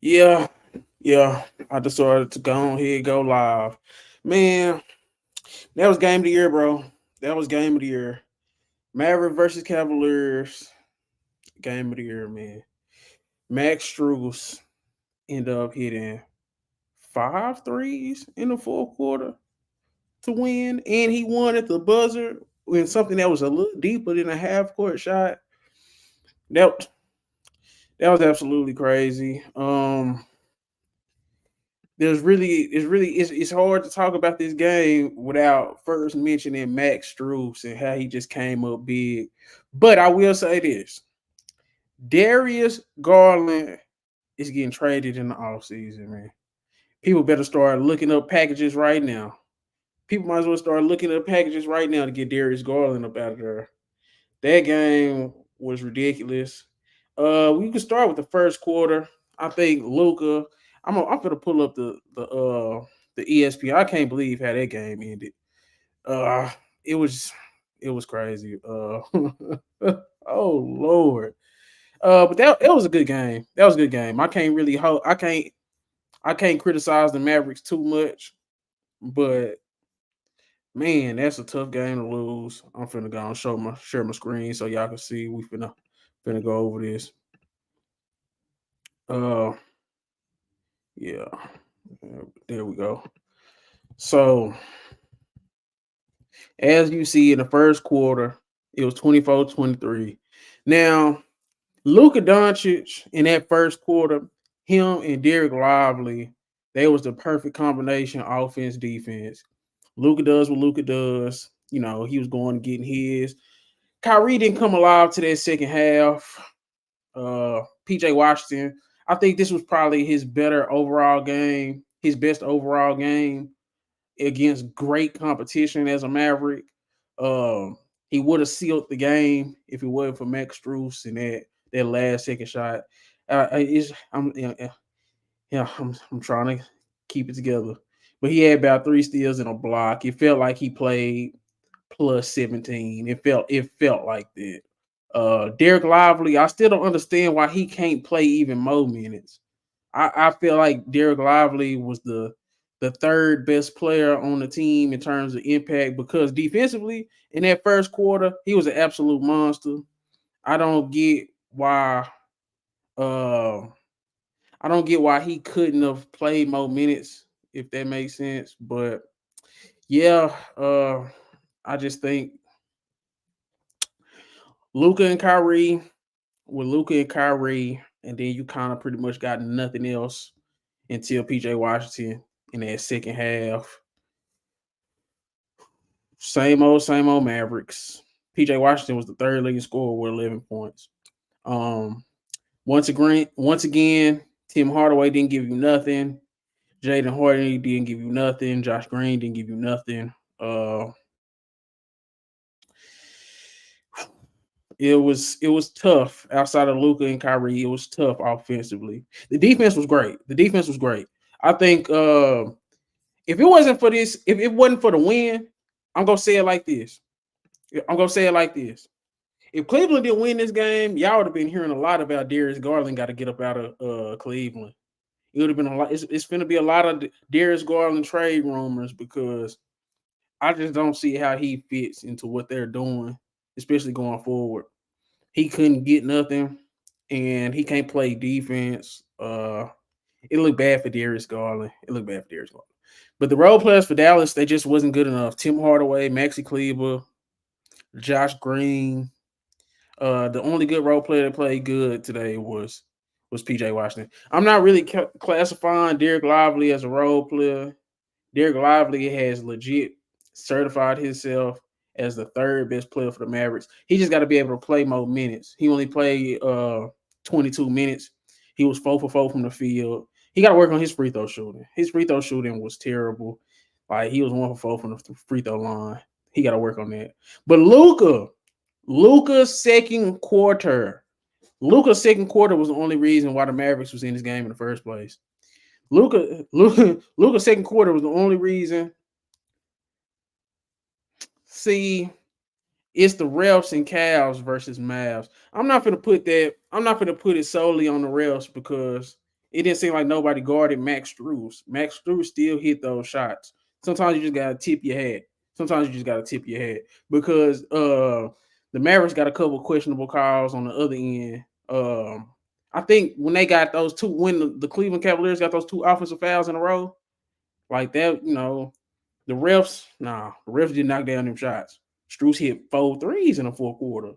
Yeah, yeah. I decided to go ahead, go live. Man, that was game of the year, bro. That was game of the year. Maverick versus Cavaliers, game of the year, man. Max Strus ended up hitting five threes in the fourth quarter to win, and he won at the buzzer with something that was a little deeper than a half court shot. That that was absolutely crazy. It's hard to talk about this game without first mentioning Max Strus and how he just came up big. But I will say this: Darius Garland is getting traded in the offseason, man. People better start looking up packages right now. People might as well start looking up packages right now to get Darius Garland up out of there. That game was ridiculous. We can start with the first quarter. I think Luka. I'm gonna pull up the ESPN. I can't believe how that game ended. Uh, it was it was crazy. Oh Lord. But that it was a good game. That was a good game. I can't really I can't criticize the Mavericks too much, but man, that's a tough game to lose. I'm finna go and share my screen so y'all can see. We finna go over this. Uh, yeah, there we go. So as you see in the first quarter, it was 24-23. Now Luka Doncic in that first quarter, him and Derek Lively, they was the perfect combination offense defense. Luka does what Luka does. You know, he was going and getting his. Kyrie didn't come alive to that second half. PJ Washington, I think this was probably his better overall game, his best overall game against great competition as a Maverick. Um, he would have sealed the game if it wasn't for Max Strus and that last second shot. I'm trying to keep it together, but he had about three steals and a block. It felt like he played plus 17. It felt like that. Derek Lively, I still don't understand why he can't play even more minutes. I feel like Derek Lively was the third best player on the team in terms of impact because defensively in that first quarter he was an absolute monster. I don't get why uh I don't get why he couldn't have played more minutes if that makes sense. But yeah, I just think Luca and Kyrie with Luca and Kyrie, and then you kind of pretty much got nothing else until PJ Washington in that second half. Same old Mavericks. PJ Washington was the third leading scorer with 11 points. Um, once again, Tim Hardaway didn't give you nothing. Jaden Hardy didn't give you nothing. Josh Green didn't give you nothing. Uh, it was tough outside of Luca and Kyrie. It was tough offensively. The defense was great. The defense was great. I think if it wasn't for the win, I'm gonna say it like this. I'm gonna say it like this. If Cleveland didn't win this game, y'all would have been hearing a lot about Darius Garland got to get up out of Cleveland. It would have been a lot. It's going to be a lot of Darius Garland trade rumors because I just don't see how he fits into what they're doing, especially going forward. He couldn't get nothing, and he can't play defense. It looked bad for Darius Garland. It looked bad for Darius Garland. But the role players for Dallas, they just wasn't good enough. Tim Hardaway, Maxi Kleber, Josh Green. The only good role player that played good today was PJ Washington. I'm not really classifying Derek Lively as a role player. Derek Lively has legit certified himself as the third best player for the Mavericks. He just got to be able to play more minutes. He only played 22 minutes. He was 4 for 4 from the field. He got to work on his free throw shooting. His free throw shooting was terrible. Like he was 1 for 4 from the free throw line. He got to work on that. But Luca's second quarter. Luca's second quarter was the only reason why the Mavericks was in this game in the first place. Luca's second quarter was the only reason. See, it's the refs and Cavs versus Mavs. I'm not gonna put it solely on the refs because It didn't seem like nobody guarded Max Strus. Max Strus still hit those shots. Sometimes you just gotta tip your hat. Sometimes you just gotta tip your hat because the Mavericks got a couple questionable calls on the other end. I think when they got those two, when the Cleveland Cavaliers got those two offensive fouls in a row, like that, the refs did knock down them shots. Strus hit 4 threes in the fourth quarter.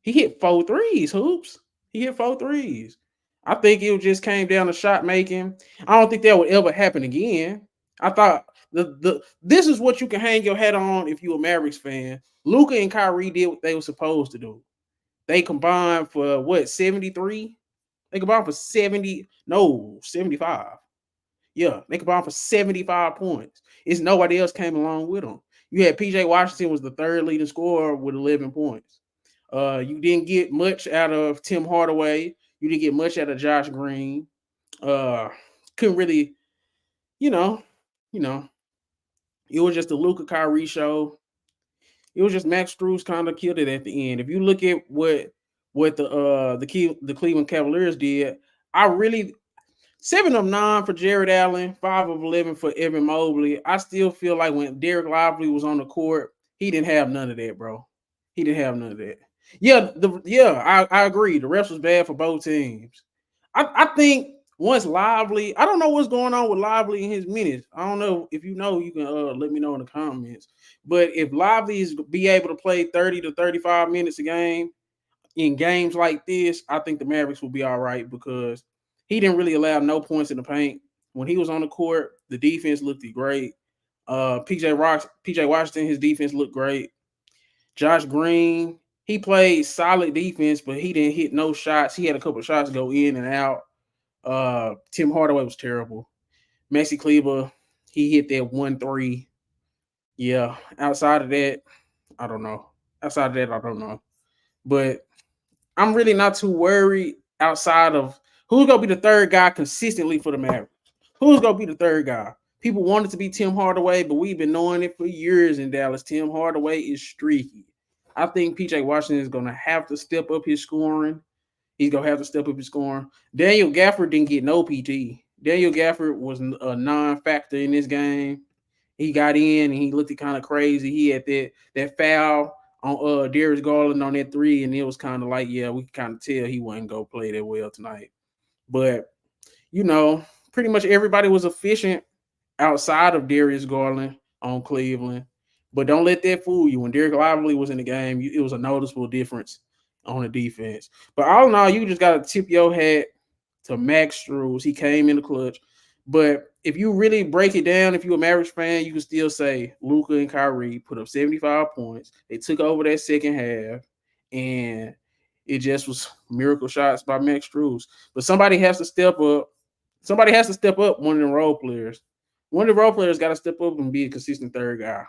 He hit 4 threes, hoops. He hit 4 threes. I think it just came down to shot making. I don't think that would ever happen again. I thought the this is what you can hang your hat on if you're a Mavericks fan. Luka and Kyrie did what they were supposed to do. They combined for what, 73? They combined for 75. Yeah, they combined for 75 points. It's nobody else came along with them. You had PJ Washington was the third leading scorer with 11 points. You didn't get much out of Tim Hardaway. You didn't get much out of Josh Green. Uh, couldn't really, you know, you know, it was just a Luka Kyrie show. It was just Max Strus kind of killed it at the end. If you look at what the Cleveland Cavaliers did, I really 7 of 9 for Jared Allen, 5 of 11 for Evan Mobley. I still feel like when Derek Lively was on the court, he didn't have none of that, bro. He didn't have none of that. I agree. The refs was bad for both teams. I think once Lively, I don't know what's going on with Lively in his minutes. I don't know if you know, you can let me know in the comments. But if Lively is be able to play 30 to 35 minutes a game in games like this, I think the Mavericks will be all right because he didn't really allow no points in the paint. When he was on the court, the defense looked great. PJ Washington, his defense looked great. Josh Green, he played solid defense, but he didn't hit no shots. He had a couple of shots go in and out. Tim Hardaway was terrible. Maxi Kleber, he hit that 1 3. Yeah. Outside of that, I don't know. But I'm really not too worried outside of who's gonna be the third guy consistently for the Mavericks. Who's gonna be the third guy? People wanted to be Tim Hardaway, but we've been knowing it for years in Dallas. Tim Hardaway is streaky. I think PJ Washington is gonna have to step up his scoring. He's gonna have to step up his scoring. Daniel Gafford didn't get no PT. Daniel Gafford was a non-factor in this game. He got in and he looked kind of crazy. He had that foul on Darius Garland on that 3, and it was kind of like, yeah, we can kind of tell he wasn't gonna play that well tonight. But pretty much everybody was efficient outside of Darius Garland on Cleveland. But don't let that fool you. When Derek Lively was in the game, it was a noticeable difference on the defense. But all in all, you just got to tip your hat to Max Strus. He came in the clutch. But if you really break it down, if you're a Mavericks fan, you can still say Luka and Kyrie put up 75 points. They took over that second half, and it just was miracle shots by Max Strus. But somebody has to step up. Somebody has to step up, one of the role players. One of the role players got to step up and be a consistent third guy.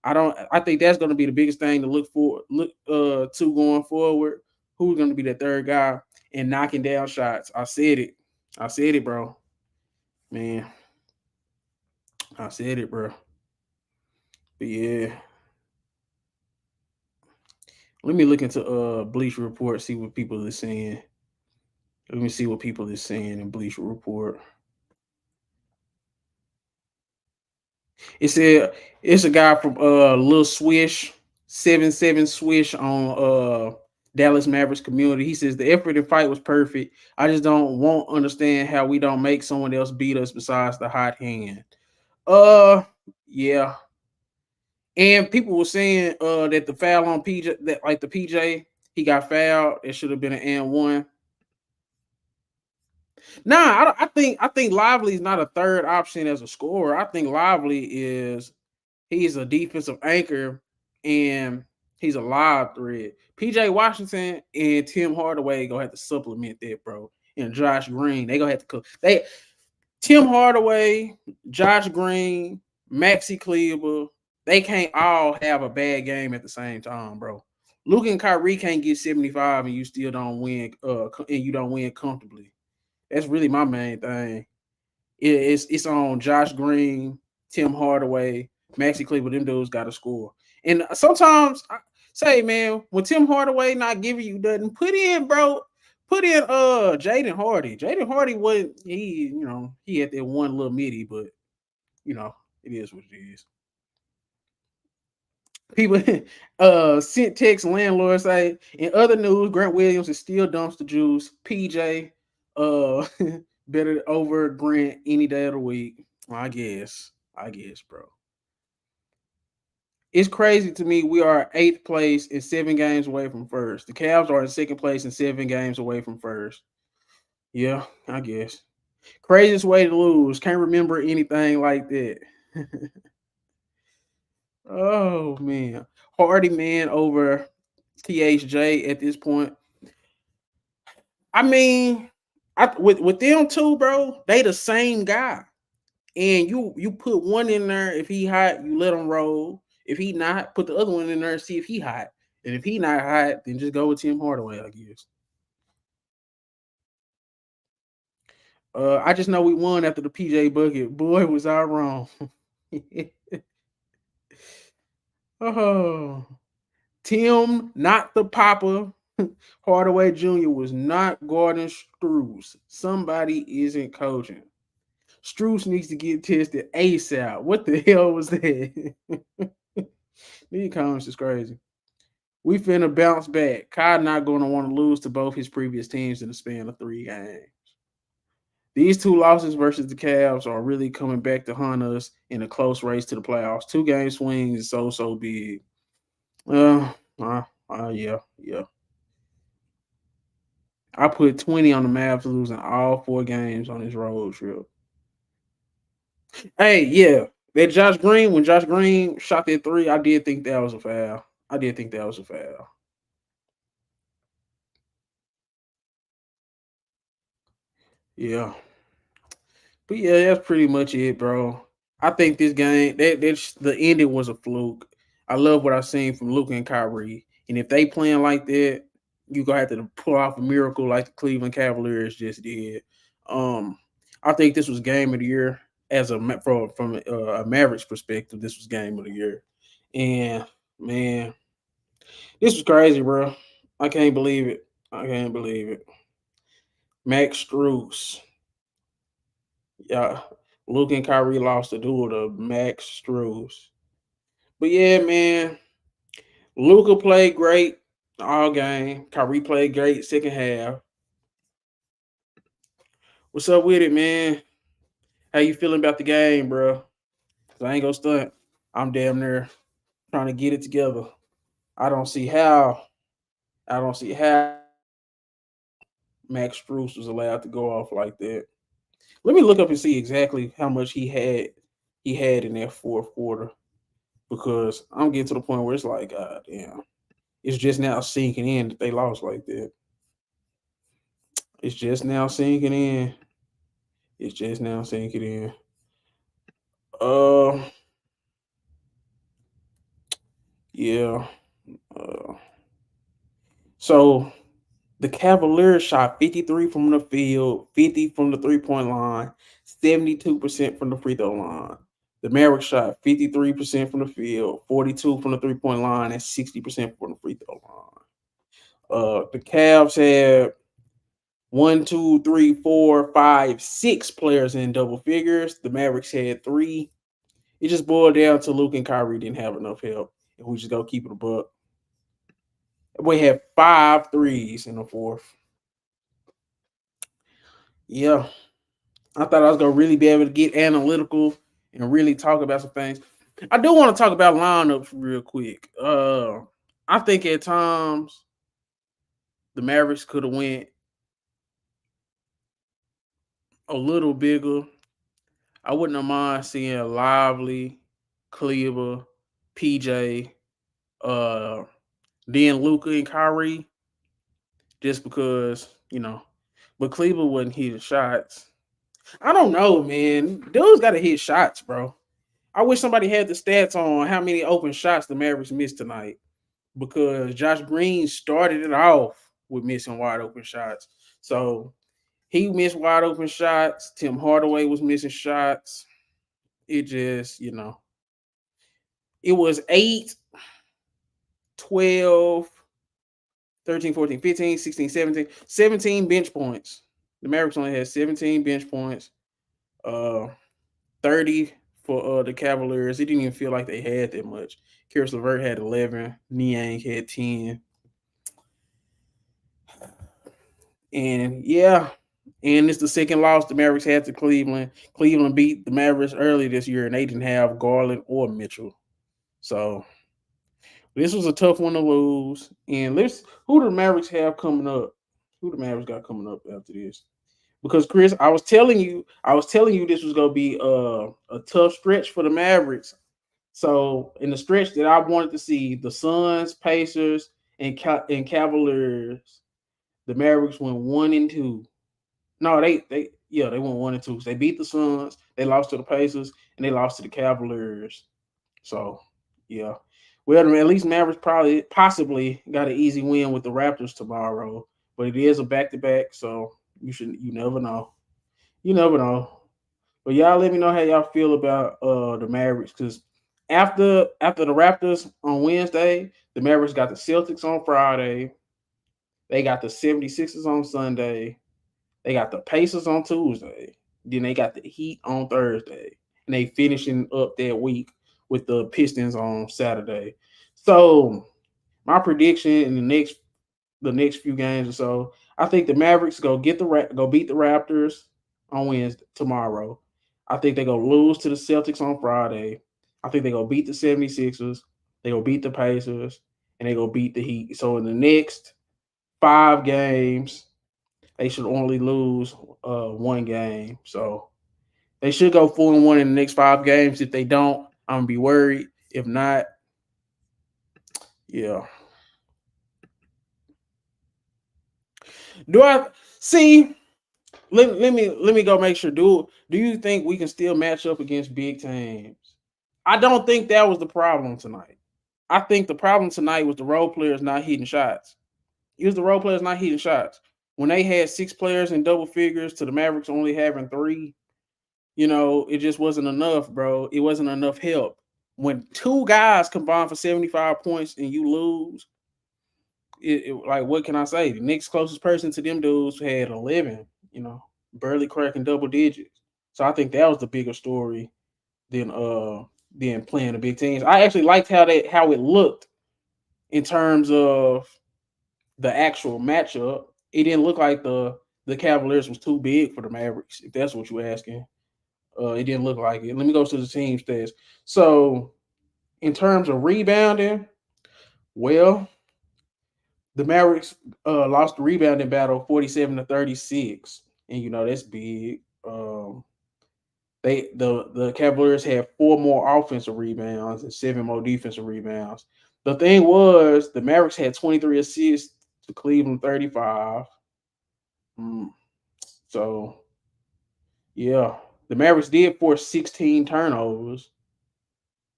I think that's going to be the biggest thing to look to going forward. Who's going to be the third guy and knocking down shots? I said it, bro. Man. I said it, bro. But yeah. Let me look into Bleacher Report, see what people are saying. Let me see what people are saying in Bleacher Report. It said it's a guy from Lil Swish, 77 Swish on Dallas Mavericks community. He says the effort and fight was perfect. I just won't understand how we don't make someone else beat us besides the hot hand. Yeah. And people were saying that the foul on PJ, that like the PJ, he got fouled. It should have been an and one. Nah, I think Lively is not a third option as a scorer. I think Lively he's a defensive anchor and he's a live threat. PJ Washington and Tim Hardaway gonna have to supplement that, bro. And Josh Green, they gonna have to cook. Tim Hardaway, Josh Green, Maxi Kleber, they can't all have a bad game at the same time, bro. Luka and Kyrie can't get 75 and you still don't win, and you don't win comfortably. That's really my main thing. It's on Josh Green, Tim Hardaway, Maxi Kleber. Them dudes got to score. And sometimes I say, man, when Tim Hardaway not giving you nothing, put Put in Jaden Hardy. Jaden Hardy wasn't he had that one little midi, but you know, it is what it is. People sent text landlord say in other news, Grant Williams is still dumpster juice. PJ uh better over Grant any day of the week. Well, I guess. Bro. It's crazy to me. We are eighth place and 7 games away from first. The Cavs are in second place and 7 games away from first. Yeah, I guess. Craziest way to lose. Can't remember anything like that. Oh man. Hardy man over THJ at this point. I mean, with them two, bro, they the same guy. And you put one in there. If he hot, you let him roll. If he not, put the other one in there and see if he hot. And if he not hot, then just go with Tim Hardaway, I guess. I just know we won after the PJ bucket. Boy, was I wrong. Oh, Tim, not the Papa. Hardaway Jr. was not guarding Strus. Somebody isn't coaching. Strus needs to get tested ASAP. What the hell was that? These comments is crazy. We finna bounce back. Kai not going to want to lose to both his previous teams in the span of 3 games. These 2 losses versus the Cavs are really coming back to haunt us in a close race to the playoffs. 2 game swings is so big. Yeah. I put 20 on the Mavs losing all 4 games on this road trip. Hey, yeah. That Josh Green, when Josh Green shot that 3, I did think that was a foul. Yeah. But yeah, that's pretty much it, bro. I think this game that's the ending was a fluke. I love what I've seen from Luka and Kyrie, and if they playing like that, you gonna have to pull off a miracle like the Cleveland Cavaliers just did. Um, I think this was game of the year as from a Mavericks perspective. This was game of the year, and man, this was crazy, bro. I can't believe it. Max Strus. Yeah, Luke and Kyrie lost the duel to Max Strus. But yeah, man, Luca played great all game. Kyrie played great second half. What's up with it, man? How you feeling about the game, bro? 'Cause I ain't gonna stunt. I'm damn near trying to get it together. I don't see how. I don't see how Max Strus was allowed to go off like that. Let me look up and see exactly how much he had in that fourth quarter because I'm getting to the point where it's like, God damn. It's just now sinking in that they lost like that. It's just now sinking in. It's just now sinking in. Uh, yeah. Uh, so the Cavaliers shot 53 from the field, 50 from the 3 point line, 72% from the free throw line. The Mavericks shot 53% from the field, 42 from the 3 point line, and 60% from the free throw line. The Cavs had one, two, three, four, five, 6 players in double figures. The Mavericks had 3. It just boiled down to Luke and Kyrie didn't have enough help. And we just go keep it a buck. We had 5 threes in the fourth. Yeah. I thought I was gonna really be able to get analytical and really talk about some things. I do want to talk about lineups real quick. I think at times the Mavericks could have went a little bigger. I wouldn't have mind seeing Lively, Cleaver, PJ, uh, then Luca and Kyrie, just because, but Cleaver wasn't hitting shots. I don't know, man. Dude's got to hit shots, bro. I wish somebody had the stats on how many open shots the Mavericks missed tonight because Josh Green started it off with missing wide open shots. So he missed wide open shots. Tim Hardaway was missing shots. It just, it was 8, 12, 13, 14, 15, 16, 17. 17 bench points. The Mavericks only had 17 bench points. Uh 30 for the Cavaliers. It didn't even feel like they had that much. Karis LeVert had 11. Niang had 10. And yeah, and it's the second loss the Mavericks had to Cleveland. Cleveland beat the Mavericks early this year, and they didn't have Garland or Mitchell. So this was a tough one to lose. And let's who do the Mavericks have coming up? Who the Mavericks got coming up after this? Because Chris, I was telling you this was gonna be a tough stretch for the Mavericks. So in the stretch that I wanted to see, the Suns, Pacers, and Cavaliers, the Mavericks went 1-2. No, they went 1-2. So they beat the Suns, they lost to the Pacers, and they lost to the Cavaliers. So yeah. Well, at least Mavericks probably possibly got an easy win with the Raptors tomorrow. But it is a back to back, so you never know. You never know. But y'all let me know how y'all feel about the Mavericks because after the Raptors on Wednesday, the Mavericks got the Celtics on Friday. They got the 76ers on Sunday. They got the Pacers on Tuesday. Then they got the Heat on Thursday. And they finishing up that week with the Pistons on Saturday. So my prediction in the next few games or so, I think the Mavericks go beat the Raptors on Wednesday tomorrow. I think they go lose to the Celtics on Friday. I think they go beat the 76ers. They go beat the Pacers and they go beat the Heat. So in the next 5 games, they should only lose one game. So they should go 4-1 in the next 5 games. If they don't, I'm gonna be worried. If not, yeah. Do I see? Let me go make sure. Do you think we can still match up against big teams? I don't think that was the problem tonight. I think the problem tonight was the role players not hitting shots. It was the role players not hitting shots. When they had 6 players in double figures to the Mavericks only having 3, it just wasn't enough, bro. It wasn't enough help. When 2 guys combine for 75 points and you lose, like what can I say? The next closest person to them dudes had 11, barely cracking double digits. So I think that was the bigger story than playing the big teams. I actually liked how it looked in terms of the actual matchup. It didn't look like the Cavaliers was too big for the Mavericks, if that's what you're asking. It didn't look like it. Let me go to the team stats. So in terms of rebounding, well, the Mavericks lost the rebounding battle 47-36. And that's big. The Cavaliers had 4 more offensive rebounds and 7 more defensive rebounds. The thing was the Mavericks had 23 assists to Cleveland 35. Mm, So yeah, the Mavericks did force 16 turnovers.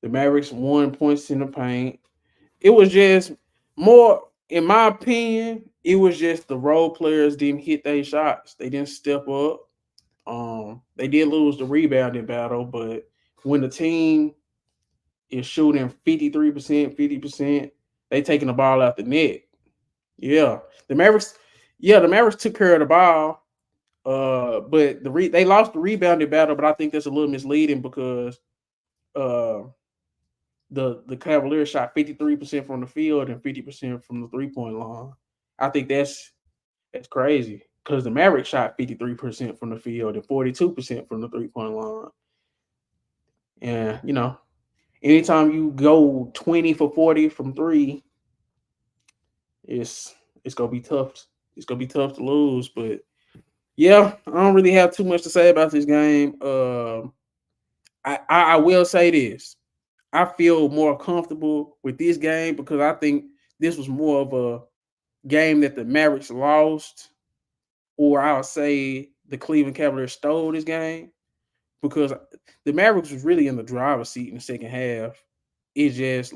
The Mavericks won points in the paint. It was just more, in my opinion, it was just the role players didn't hit their shots. They didn't step up. They did lose the rebounding battle, but when the team is shooting 53%, 50%, they taking the ball out the net. Yeah. The Mavericks, the Mavericks took care of the ball. But they lost the rebounding battle, but I think that's a little misleading because uh the Cavaliers shot 53% from the field and 50% from the 3-point line. I think that's crazy because the Mavericks shot 53% from the field and 42% from the 3-point line. And anytime you go 20 for 40 from 3, it's it's gonna be tough. It's gonna be tough to lose. But yeah, I don't really have too much to say about this game. I will say this. I feel more comfortable with this game because I think this was more of a game that the Mavericks lost, or I'll say the Cleveland Cavaliers stole this game because the Mavericks was really in the driver's seat in the second half. It just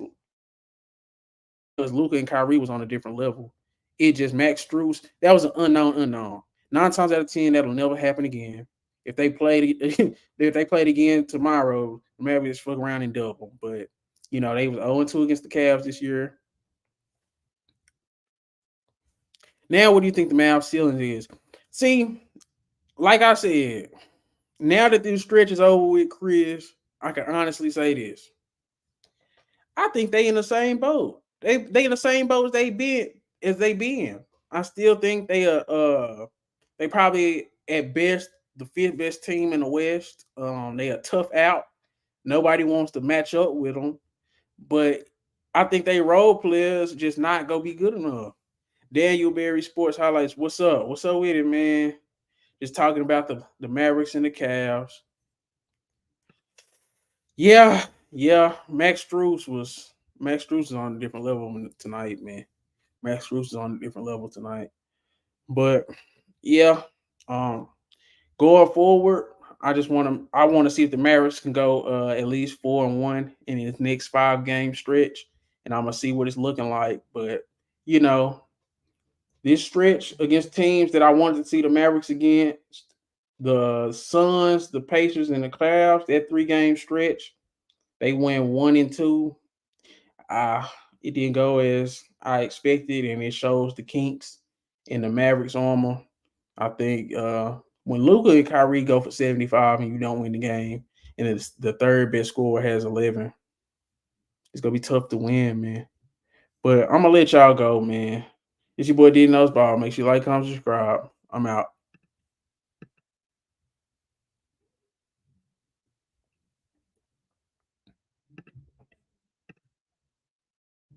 because Luka and Kyrie was on a different level. It just Max Strus, that was an unknown. 9 times out of 10, that'll never happen again. If they played if they played again tomorrow, the Mavericks fuck around and double. But they was 0-2 against the Cavs this year. Now, what do you think the Mavs ceiling is? See, like I said, now that this stretch is over with, Chris, I can honestly say this. I think they in the same boat. They in the same boat as they been. I still think they probably at best the fifth best team in the West. They a tough out. Nobody wants to match up with them, but I think they role players just not gonna be good enough. Daniel Berry Sports Highlights. What's up? What's up with it, man? Just talking about the Mavericks and the Cavs. Yeah, yeah. Max Strus is on a different level tonight, man. Max Strus is on a different level tonight. But yeah, um, going forward, I want to see if the Mavericks can go at least 4-1 in this next 5 game stretch, and I'm gonna see what it's looking like. But you know, this stretch against teams that I wanted to see the Mavericks against, the Suns, the Pacers, and the Cavs, that 3 game stretch, they went 1-2. It didn't go as I expected, and it shows the kinks in the Mavericks armor. I think when Luka and Kyrie go for 75 and you don't win the game, and it's the third best scorer has 11, it's gonna be tough to win, man. But I'm gonna let y'all go, man. It's your boy D Ball. Make sure you like, comment, subscribe. I'm out.